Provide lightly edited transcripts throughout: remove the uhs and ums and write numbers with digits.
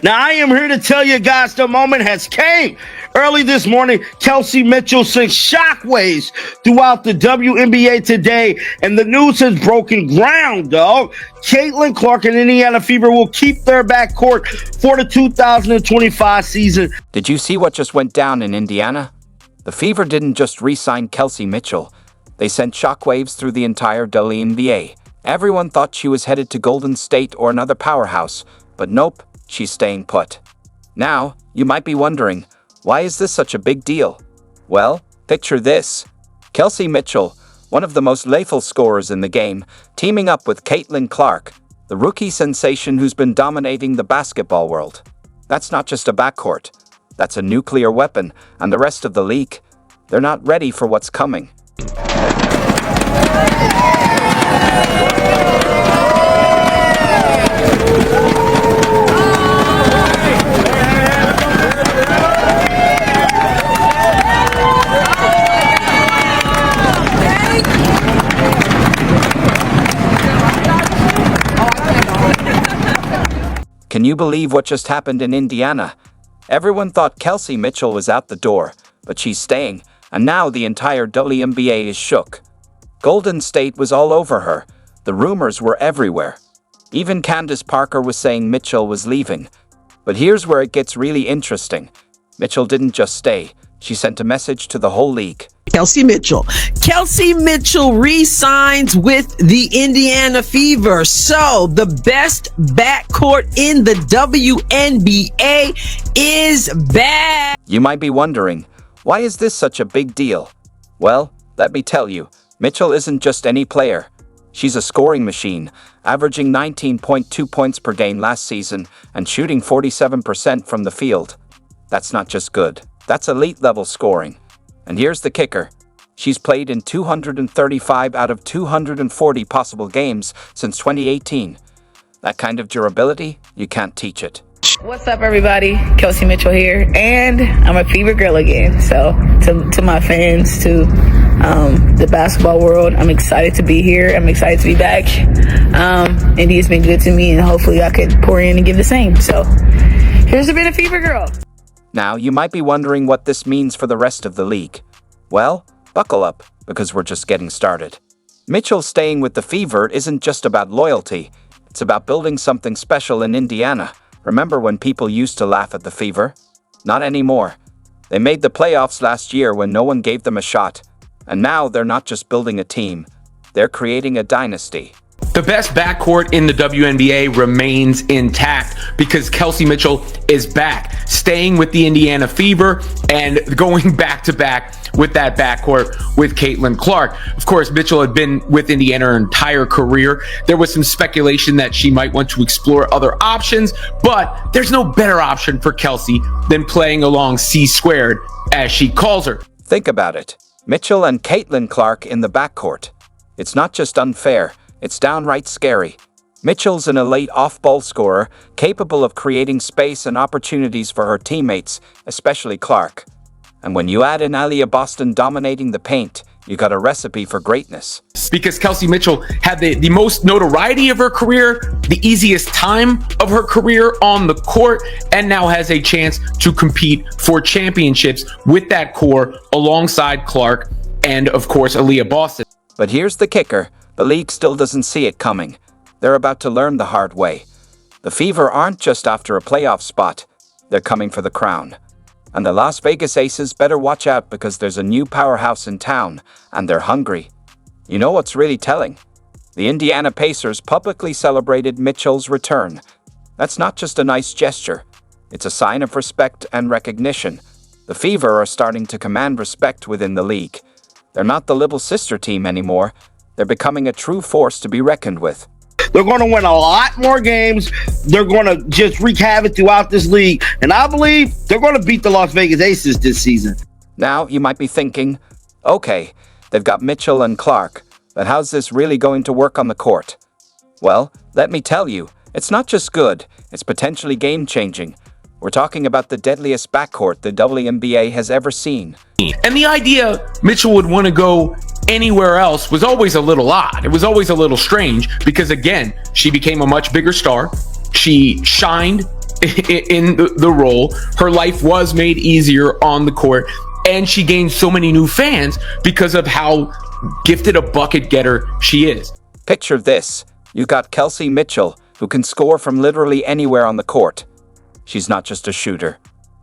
Now, I am here to tell you guys the moment has came. Early this morning, Kelsey Mitchell sent shockwaves throughout the WNBA today, and the news has broken ground, dog. Caitlin Clark and Indiana Fever will keep their backcourt for the 2025 season. Did you see what just went down in Indiana? The Fever didn't just re-sign Kelsey Mitchell. They sent shockwaves through the entire WNBA. Everyone thought she was headed to Golden State or another powerhouse, but nope, she's staying put. Now, you might be wondering, why is this such a big deal? Well, picture this. Kelsey Mitchell, one of the most lethal scorers in the game, teaming up with Caitlin Clark, the rookie sensation who's been dominating the basketball world. That's not just a backcourt. That's a nuclear weapon, and the rest of the league, they're not ready for what's coming. Can you believe what just happened in Indiana? Everyone thought Kelsey Mitchell was out the door, but she's staying, and now the entire WNBA is shook. Golden State was all over her. The rumors were everywhere. Even Candace Parker was saying Mitchell was leaving. But here's where it gets really interesting. Mitchell didn't just stay. She sent a message to the whole league. Kelsey Mitchell re-signs with the Indiana Fever. So the best backcourt in the WNBA is back. You might be wondering, why is this such a big deal? Well, let me tell you, Mitchell isn't just any player. She's a scoring machine, averaging 19.2 points per game last season and shooting 47% from the field. That's not just good. That's elite-level scoring. And here's the kicker. She's played in 235 out of 240 possible games since 2018. That kind of durability, you can't teach it. What's up, everybody? Kelsey Mitchell here, and I'm a Fever girl again. So to my fans, to the basketball world, I'm excited to be here. I'm excited to be back. Indy has been good to me, and hopefully I could pour in and give the same. So here's to being a Fever girl. Now, you might be wondering what this means for the rest of the league. Well, buckle up, because we're just getting started. Mitchell staying with the Fever isn't just about loyalty. It's about building something special in Indiana. Remember when people used to laugh at the Fever? Not anymore. They made the playoffs last year when no one gave them a shot. And now they're not just building a team. They're creating a dynasty. The best backcourt in the WNBA remains intact because Kelsey Mitchell is back, staying with the Indiana Fever and going back-to-back with that backcourt with Caitlin Clark. Of course, Mitchell had been with Indiana her entire career. There was some speculation that she might want to explore other options, but there's no better option for Kelsey than playing along C-squared, as she calls her. Think about it. Mitchell and Caitlin Clark in the backcourt. It's not just unfair. It's downright scary. Mitchell's an elite off-ball scorer, capable of creating space and opportunities for her teammates, especially Clark. And when you add in Aliyah Boston dominating the paint, you got a recipe for greatness. Because Kelsey Mitchell had the most notoriety of her career, the easiest time of her career on the court, and now has a chance to compete for championships with that core alongside Clark and, of course, Aliyah Boston. But here's the kicker. The league still doesn't see it coming. They're about to learn the hard way. The Fever aren't just after a playoff spot. They're coming for the crown. And the Las Vegas Aces better watch out because there's a new powerhouse in town, and they're hungry. You know what's really telling? The Indiana Pacers publicly celebrated Mitchell's return. That's not just a nice gesture. It's a sign of respect and recognition. The Fever are starting to command respect within the league. They're not the little sister team anymore. They're becoming a true force to be reckoned with. They're going to win a lot more games. They're going to just wreak havoc throughout this league. And I believe they're going to beat the Las Vegas Aces this season. Now, you might be thinking, okay, they've got Mitchell and Clark, but how's this really going to work on the court? Well, let me tell you, it's not just good, it's potentially game-changing. We're talking about the deadliest backcourt the WNBA has ever seen. And the idea Mitchell would want to go anywhere else was always a little odd. It was always a little strange because, again, she became a much bigger star. She shined in the role. Her life was made easier on the court, and she gained so many new fans because of how gifted a bucket getter she is. Picture this. You got Kelsey Mitchell, who can score from literally anywhere on the court. She's not just a shooter.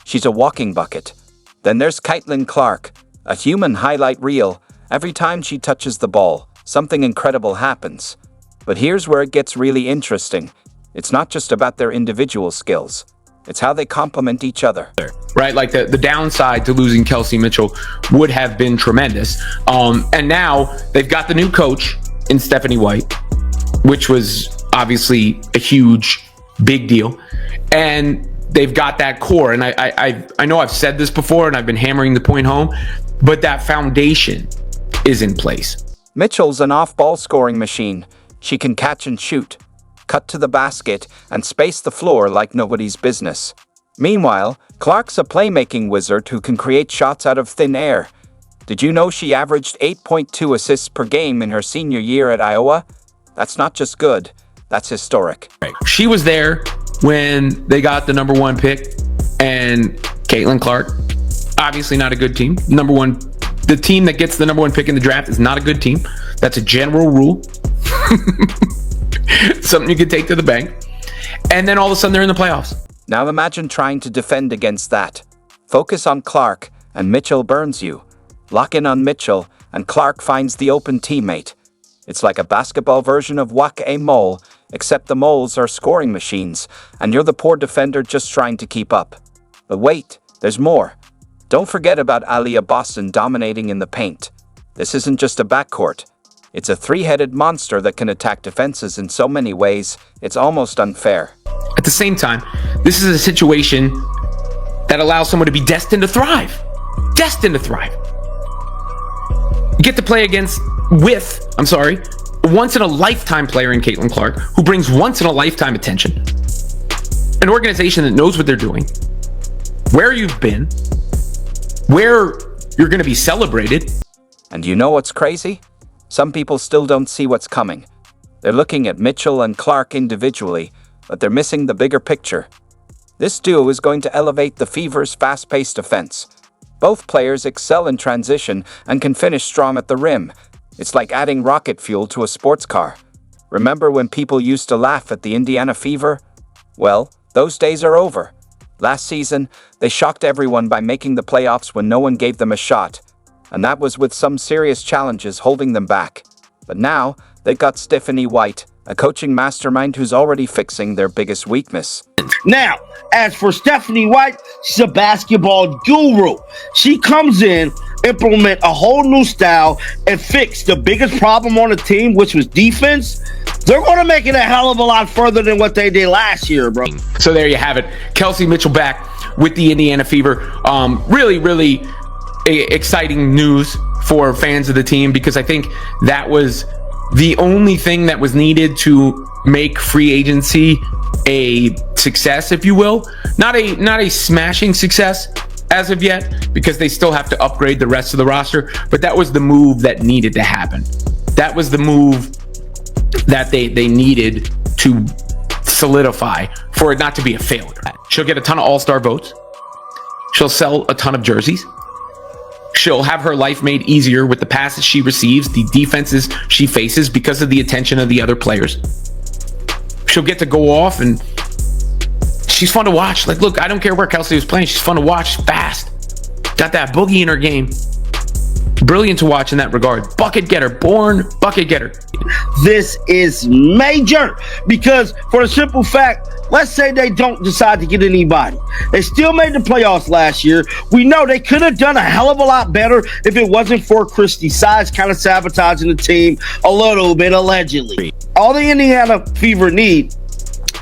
She's a walking bucket. Then there's Caitlin Clark, a human highlight reel. Every time she touches the ball, something incredible happens. But here's where it gets really interesting. It's not just about their individual skills. It's how they complement each other. Right, like the downside to losing Kelsey Mitchell would have been tremendous. And now they've got the new coach in Stephanie White, which was obviously a huge, big deal. And they've got that core. And I know I've said this before and I've been hammering the point home, but that foundation is in place. Mitchell's an off-ball scoring machine. She can catch and shoot, cut to the basket, and space the floor like nobody's business. Meanwhile, Clark's a playmaking wizard who can create shots out of thin air. Did you know she averaged 8.2 assists per game in her senior year at Iowa? That's not just good, that's historic. She was there when they got the number 1 pick, and Caitlin Clark, obviously not a good team. The team that gets the number 1 pick in the draft is not a good team. That's a general rule. Something you could take to the bank. And then all of a sudden they're in the playoffs. Now imagine trying to defend against that. Focus on Clark, and Mitchell burns you. Lock in on Mitchell, and Clark finds the open teammate. It's like a basketball version of whack-a-mole, except the moles are scoring machines, and you're the poor defender just trying to keep up. But wait, there's more. Don't forget about Aliyah Boston dominating in the paint. This isn't just a backcourt. It's a three-headed monster that can attack defenses in so many ways, it's almost unfair. At the same time, this is a situation that allows someone to be destined to thrive. Destined to thrive. You get to play a once-in-a-lifetime player in Caitlin Clark, who brings once-in-a-lifetime attention. An organization that knows what they're doing, where you've been, where you're going to be celebrated. And you know what's crazy? Some people still don't see what's coming. They're looking at Mitchell and Clark individually, but they're missing the bigger picture. This duo is going to elevate the Fever's fast-paced offense. Both players excel in transition and can finish strong at the rim. It's like adding rocket fuel to a sports car. Remember when people used to laugh at the Indiana Fever? Well, those days are over. Last season, they shocked everyone by making the playoffs when no one gave them a shot. And that was with some serious challenges holding them back. But now, they've got Stephanie White, a coaching mastermind who's already fixing their biggest weakness. Now, as for Stephanie White, she's a basketball guru. She comes in, implement a whole new style, and fix the biggest problem on the team, which was defense. They're going to make it a hell of a lot further than what they did last year, bro. So there you have it. Kelsey Mitchell back with the Indiana Fever. Really exciting news for fans of the team, because I think that was the only thing that was needed to make free agency a success, if you will. Not a smashing success as of yet, because they still have to upgrade the rest of the roster, but that was the move that needed to happen. That was the move that they needed to solidify for it not to be a failure. She'll get a ton of all-star votes. She'll sell a ton of jerseys. She'll have her life made easier with the passes she receives, the defenses she faces because of the attention of the other players. She'll get to go off, and she's fun to watch. Like, look, I don't care where Kelsey was playing. She's fun to watch, fast. Got that boogie in her game. Brilliant to watch in that regard. Bucket getter, born bucket getter. This is major, because for the simple fact, let's say they don't decide to get anybody. They still made the playoffs last year. We know they could have done a hell of a lot better if it wasn't for Christy Sides kind of sabotaging the team a little bit, allegedly. All the Indiana Fever need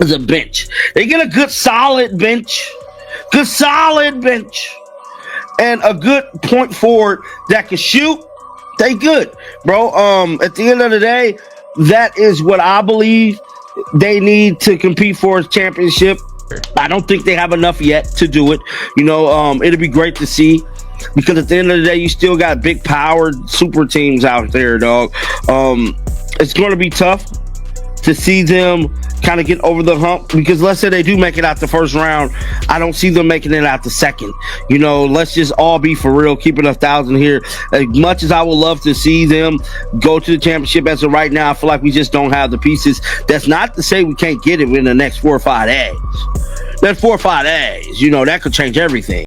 is a bench. They get a good solid bench. And a good point forward that can shoot. They good, bro. At the end of the day, that is what I believe they need to compete for a championship. I don't think they have enough yet to do it. It'll be great to see, because at the end of the day, you still got big powered super teams out there, dog. It's going to be tough to see them kind of get over the hump, because let's say they do make it out the first round, I don't see them making it out the second. You know, let's just all be for real, keep it 1,000 here. As much as I would love to see them go to the championship, as of right now, I feel like we just don't have the pieces. That's not to say we can't get it in the next 4 or 5 days. That's 4 or 5 days. You know, that could change everything.